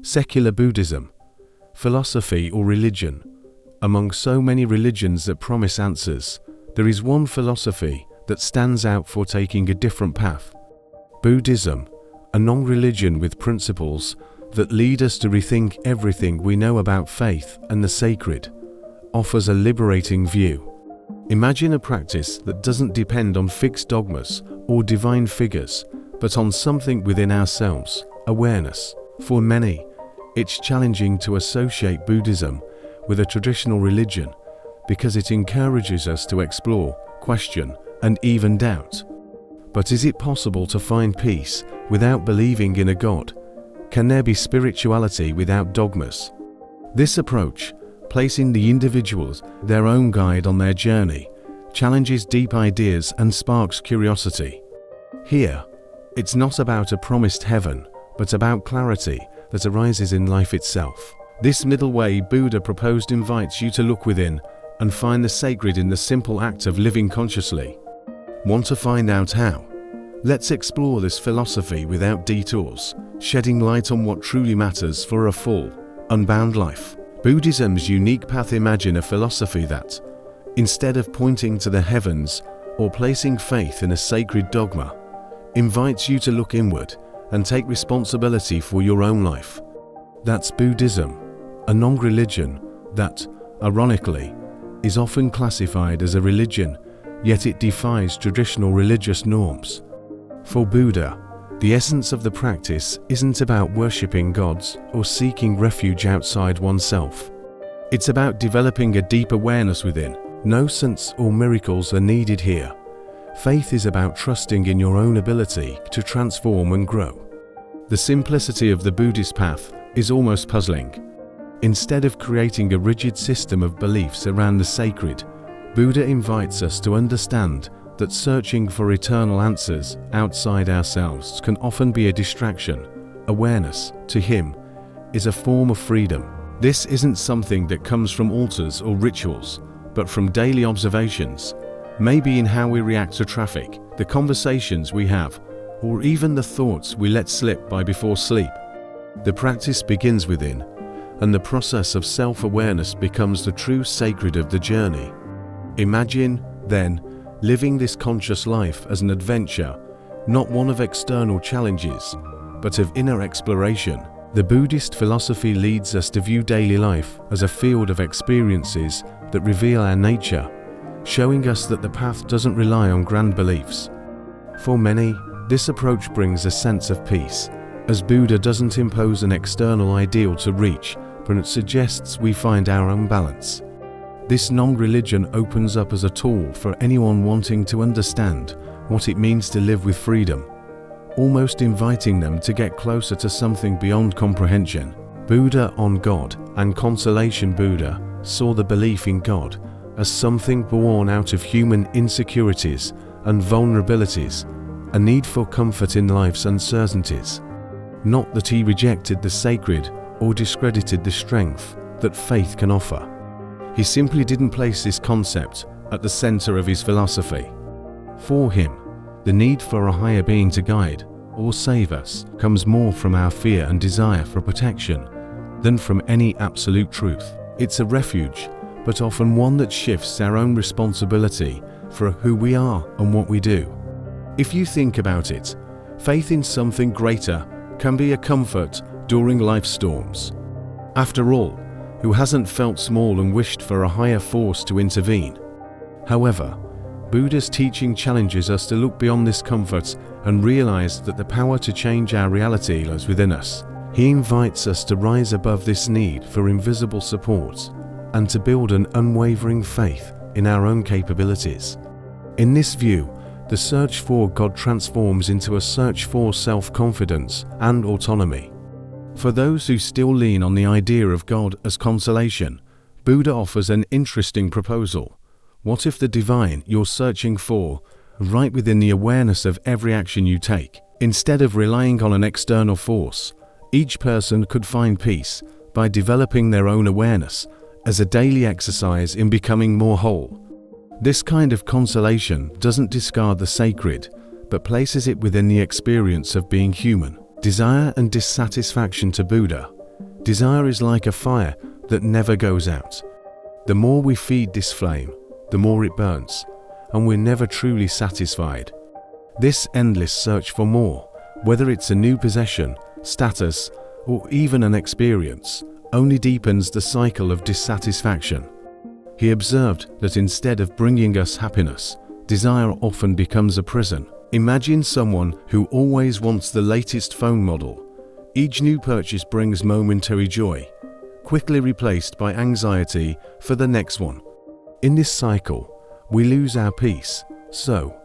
Secular Buddhism, philosophy or religion. Among so many religions that promise answers, there is one philosophy that stands out for taking a different path. Buddhism, a non-religion with principles that lead us to rethink everything we know about faith and the sacred, offers a liberating view. Imagine a practice that doesn't depend on fixed dogmas or divine figures, but on something within ourselves, awareness. For many, it's challenging to associate Buddhism with a traditional religion because it encourages us to explore, question, and even doubt. But is it possible to find peace without believing in a God? Can there be spirituality without dogmas? This approach, placing the individuals their own guide on their journey, challenges deep ideas and sparks curiosity. Here, it's not about a promised heaven, but about clarity that arises in life itself. This middle way Buddha proposed invites you to look within and find the sacred in the simple act of living consciously. Want to find out how? Let's explore this philosophy without detours, shedding light on what truly matters for a full, unbound life. Buddhism's unique path. Imagine a philosophy that, instead of pointing to the heavens or placing faith in a sacred dogma, invites you to look inward and take responsibility for your own life. That's Buddhism, a non-religion that, ironically, is often classified as a religion, yet it defies traditional religious norms. For Buddha, the essence of the practice isn't about worshipping gods or seeking refuge outside oneself. It's about developing a deep awareness within. No saints or miracles are needed here. Faith is about trusting in your own ability to transform and grow. The simplicity of the Buddhist path is almost puzzling. Instead of creating a rigid system of beliefs around the sacred, Buddha invites us to understand that searching for eternal answers outside ourselves can often be a distraction. Awareness, to him, is a form of freedom. This isn't something that comes from altars or rituals, but from daily observations, maybe in how we react to traffic, the conversations we have, or even the thoughts we let slip by before sleep. The practice begins within, and the process of self-awareness becomes the true sacred of the journey. Imagine, then, living this conscious life as an adventure, not one of external challenges, but of inner exploration. The Buddhist philosophy leads us to view daily life as a field of experiences that reveal our nature, showing us that the path doesn't rely on grand beliefs. For many, this approach brings a sense of peace, as Buddha doesn't impose an external ideal to reach, but it suggests we find our own balance. This non-religion opens up as a tool for anyone wanting to understand what it means to live with freedom, almost inviting them to get closer to something beyond comprehension. Buddha on God and Consolation. Buddha saw the belief in God as something born out of human insecurities and vulnerabilities, a need for comfort in life's uncertainties. Not that he rejected the sacred or discredited the strength that faith can offer. He simply didn't place this concept at the center of his philosophy. For him, the need for a higher being to guide or save us comes more from our fear and desire for protection than from any absolute truth. It's a refuge, but often one that shifts our own responsibility for who we are and what we do. If you think about it, faith in something greater can be a comfort during life's storms. After all, who hasn't felt small and wished for a higher force to intervene? However, Buddha's teaching challenges us to look beyond this comfort and realize that the power to change our reality lies within us. He invites us to rise above this need for invisible support and to build an unwavering faith in our own capabilities. In this view, the search for God transforms into a search for self-confidence and autonomy. For those who still lean on the idea of God as consolation, Buddha offers an interesting proposal. What if the divine you're searching for, right within the awareness of every action you take? Instead of relying on an external force, each person could find peace by developing their own awareness as a daily exercise in becoming more whole. This kind of consolation doesn't discard the sacred, but places it within the experience of being human. Desire and dissatisfaction to Buddha Desire is like a fire that never goes out. The more we feed this flame, the more it burns, and we're never truly satisfied. This endless search for more, whether it's a new possession, status, or even an experience, only deepens the cycle of dissatisfaction. He observed that instead of bringing us happiness, desire often becomes a prison. Imagine someone who always wants the latest phone model. Each new purchase brings momentary joy, quickly replaced by anxiety for the next one. In this cycle, we lose our peace. So,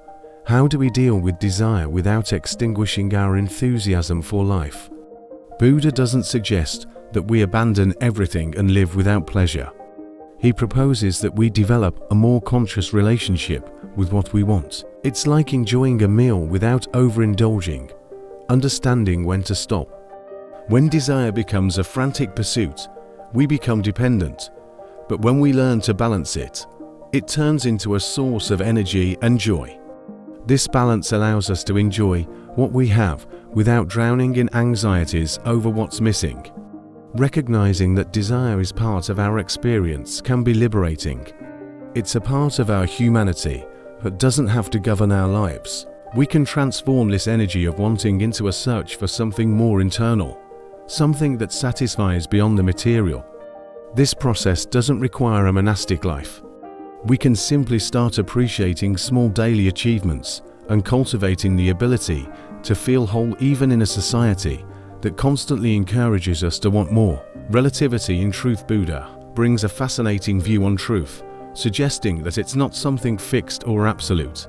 how do we deal with desire without extinguishing our enthusiasm for life? Buddha doesn't suggest that we abandon everything and live without pleasure. He proposes that we develop a more conscious relationship with what we want. It's like enjoying a meal without overindulging, understanding when to stop. When desire becomes a frantic pursuit, we become dependent, but when we learn to balance it, it turns into a source of energy and joy. This balance allows us to enjoy what we have without drowning in anxieties over what's missing. Recognizing that desire is part of our experience can be liberating. It's a part of our humanity that doesn't have to govern our lives. We can transform this energy of wanting into a search for something more internal, something that satisfies beyond the material. This process doesn't require a monastic life. We can simply start appreciating small daily achievements and cultivating the ability to feel whole even in a society that constantly encourages us to want more. Relativity in Truth Buddha brings a fascinating view on truth, suggesting that it's not something fixed or absolute.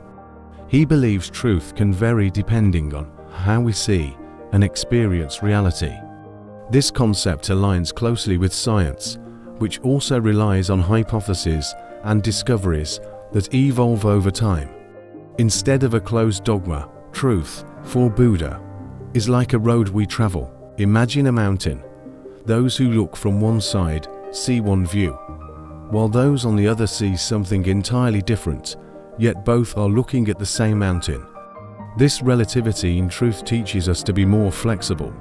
He believes truth can vary depending on how we see and experience reality. This concept aligns closely with science, which also relies on hypotheses and discoveries that evolve over time. Instead of a closed dogma, truth, for Buddha, is like a road we travel. Imagine a mountain. Those who look from one side see one view, while those on the other see something entirely different, yet both are looking at the same mountain. This relativity in truth teaches us to be more flexible,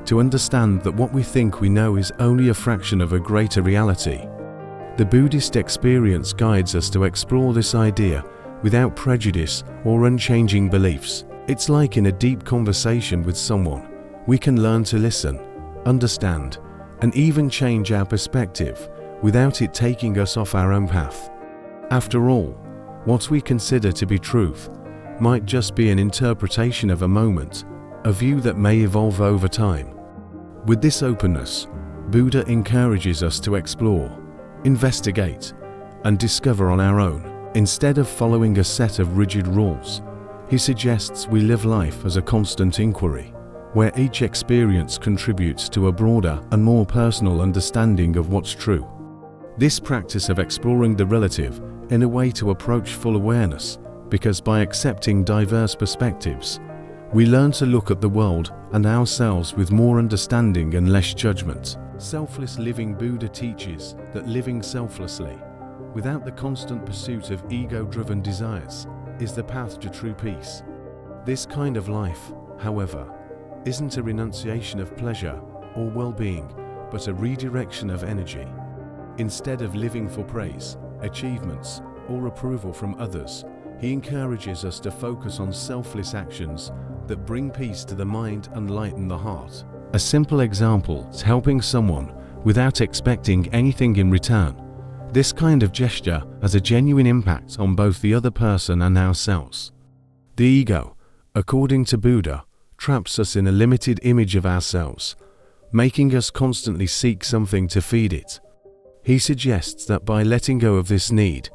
to understand that what we think we know is only a fraction of a greater reality. The Buddhist experience guides us to explore this idea without prejudice or unchanging beliefs. It's like in a deep conversation with someone, we can learn to listen, understand, and even change our perspective without it taking us off our own path. After all, what we consider to be truth might just be an interpretation of a moment, a view that may evolve over time. With this openness, Buddha encourages us to explore, investigate, and discover on our own. Instead of following a set of rigid rules, he suggests we live life as a constant inquiry, where each experience contributes to a broader and more personal understanding of what's true. This practice of exploring the relative in a way to approach full awareness, because by accepting diverse perspectives, we learn to look at the world and ourselves with more understanding and less judgment. Selfless living Buddha teaches that living selflessly, without the constant pursuit of ego-driven desires, is the path to true peace. This kind of life, however, isn't a renunciation of pleasure or well-being, but a redirection of energy. Instead of living for praise, achievements, or approval from others, he encourages us to focus on selfless actions that bring peace to the mind and lighten the heart. A simple example is helping someone without expecting anything in return. This kind of gesture has a genuine impact on both the other person and ourselves. The ego, according to Buddha, traps us in a limited image of ourselves, making us constantly seek something to feed it. He suggests that by letting go of this need,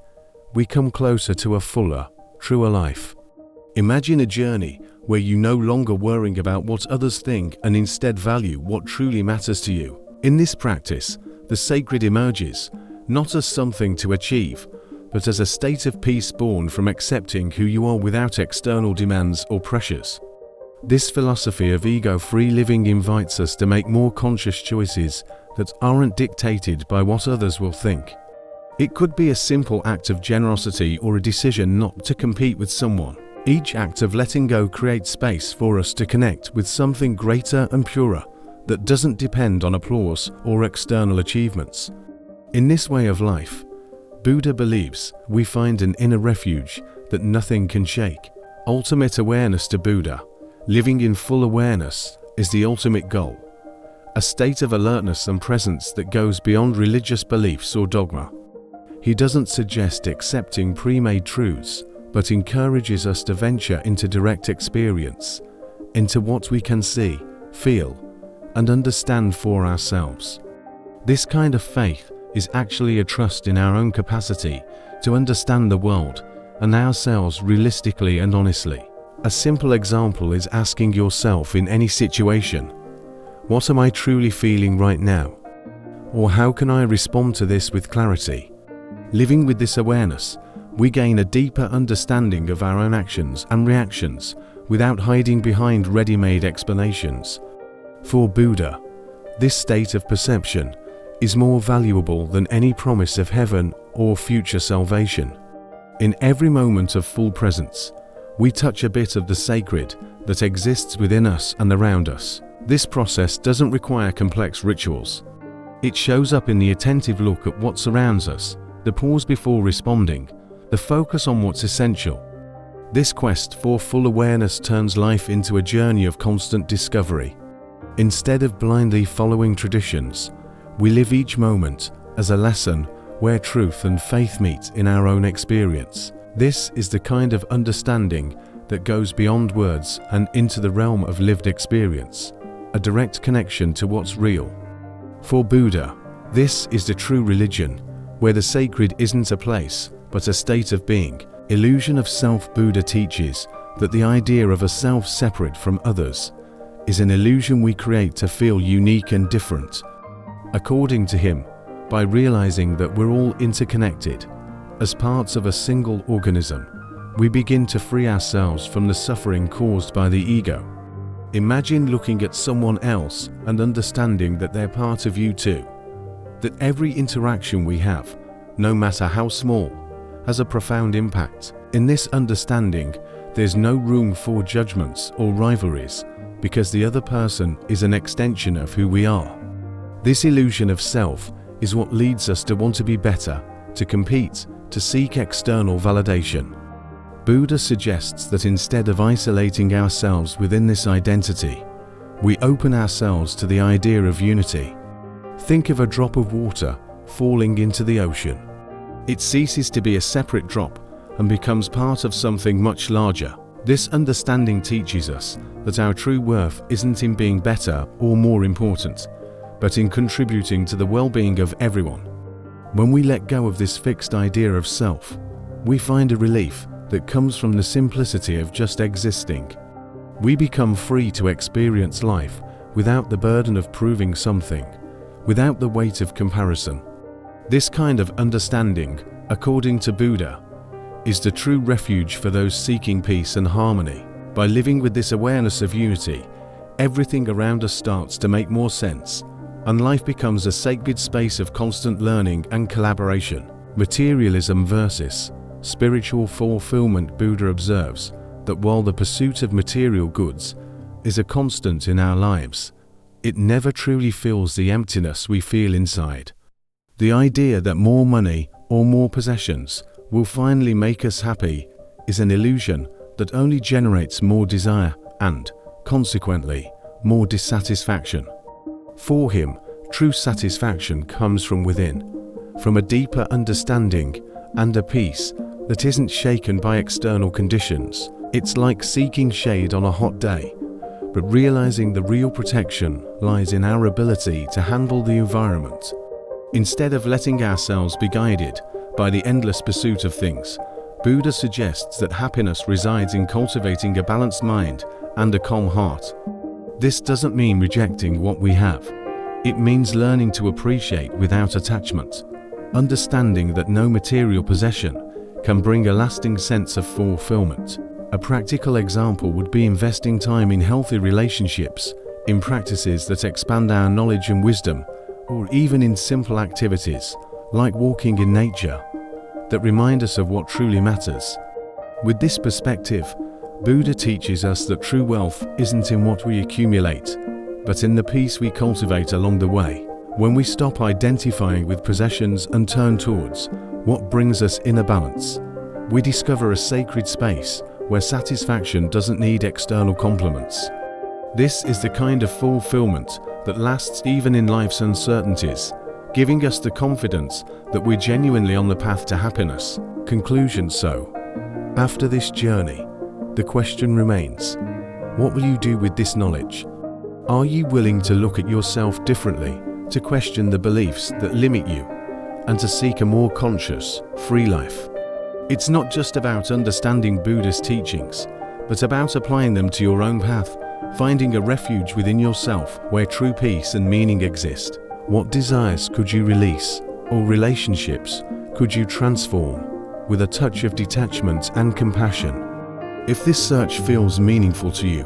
we come closer to a fuller, truer life. Imagine a journey where you no longer worry about what others think and instead value what truly matters to you. In this practice, the sacred emerges, not as something to achieve, but as a state of peace born from accepting who you are without external demands or pressures. This philosophy of ego-free living invites us to make more conscious choices that aren't dictated by what others will think. It could be a simple act of generosity or a decision not to compete with someone. Each act of letting go creates space for us to connect with something greater and purer, that doesn't depend on applause or external achievements. In this way of life, Buddha believes we find an inner refuge that nothing can shake. Ultimate awareness to Buddha, living in full awareness, is the ultimate goal. A state of alertness and presence that goes beyond religious beliefs or dogma. He doesn't suggest accepting pre-made truths, but encourages us to venture into direct experience, into what we can see, feel, and understand for ourselves. This kind of faith is actually a trust in our own capacity to understand the world and ourselves realistically and honestly. A simple example is asking yourself in any situation, what am I truly feeling right now? Or how can I respond to this with clarity? Living with this awareness, we gain a deeper understanding of our own actions and reactions without hiding behind ready-made explanations. For Buddha, this state of perception is more valuable than any promise of heaven or future salvation. In every moment of full presence, we touch a bit of the sacred that exists within us and around us. This process doesn't require complex rituals. It shows up in the attentive look at what surrounds us, the pause before responding, the focus on what's essential. This quest for full awareness turns life into a journey of constant discovery. Instead of blindly following traditions, we live each moment as a lesson where truth and faith meet in our own experience. This is the kind of understanding that goes beyond words and into the realm of lived experience, a direct connection to what's real. For Buddha, this is the true religion, where the sacred isn't a place, but a state of being. Illusion of self. Buddha teaches that the idea of a self separate from others is an illusion we create to feel unique and different. According to him, by realizing that we're all interconnected, as parts of a single organism, we begin to free ourselves from the suffering caused by the ego. Imagine looking at someone else and understanding that they're part of you too. That every interaction we have, no matter how small, has a profound impact. In this understanding, there's no room for judgments or rivalries, because the other person is an extension of who we are. This illusion of self is what leads us to want to be better, to compete, to seek external validation. Buddha suggests that instead of isolating ourselves within this identity, we open ourselves to the idea of unity. Think of a drop of water falling into the ocean. It ceases to be a separate drop and becomes part of something much larger. This understanding teaches us that our true worth isn't in being better or more important, but in contributing to the well-being of everyone. When we let go of this fixed idea of self, we find a relief that comes from the simplicity of just existing. We become free to experience life without the burden of proving something, without the weight of comparison. This kind of understanding, according to Buddha, is the true refuge for those seeking peace and harmony. By living with this awareness of unity, everything around us starts to make more sense, and life becomes a sacred space of constant learning and collaboration. Materialism versus spiritual fulfillment. Buddha observes that while the pursuit of material goods is a constant in our lives, it never truly fills the emptiness we feel inside. The idea that more money or more possessions will finally make us happy is an illusion that only generates more desire and, consequently, more dissatisfaction. For him, true satisfaction comes from within, from a deeper understanding and a peace that isn't shaken by external conditions. It's like seeking shade on a hot day, but realizing the real protection lies in our ability to handle the environment. Instead of letting ourselves be guided by the endless pursuit of things, Buddha suggests that happiness resides in cultivating a balanced mind and a calm heart. This doesn't mean rejecting what we have. It means learning to appreciate without attachment, understanding that no material possession can bring a lasting sense of fulfillment. A practical example would be investing time in healthy relationships, in practices that expand our knowledge and wisdom, or even in simple activities, like walking in nature, that remind us of what truly matters. With this perspective, Buddha teaches us that true wealth isn't in what we accumulate, but in the peace we cultivate along the way. When we stop identifying with possessions and turn towards what brings us inner balance, we discover a sacred space where satisfaction doesn't need external compliments. This is the kind of fulfillment that lasts even in life's uncertainties, giving us the confidence that we're genuinely on the path to happiness. Conclusion. So, after this journey, the question remains, what will you do with this knowledge? Are you willing to look at yourself differently, to question the beliefs that limit you, and to seek a more conscious, free life? It's not just about understanding Buddhist teachings, but about applying them to your own path, finding a refuge within yourself where true peace and meaning exist. What desires could you release, or relationships could you transform with a touch of detachment and compassion? If this search feels meaningful to you,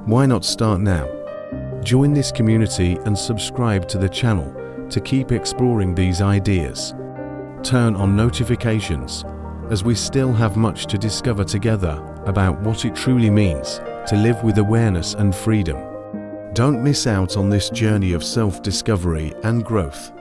why not start now? Join this community and subscribe to the channel to keep exploring these ideas. Turn on notifications, as we still have much to discover together about what it truly means to live with awareness and freedom. Don't miss out on this journey of self-discovery and growth.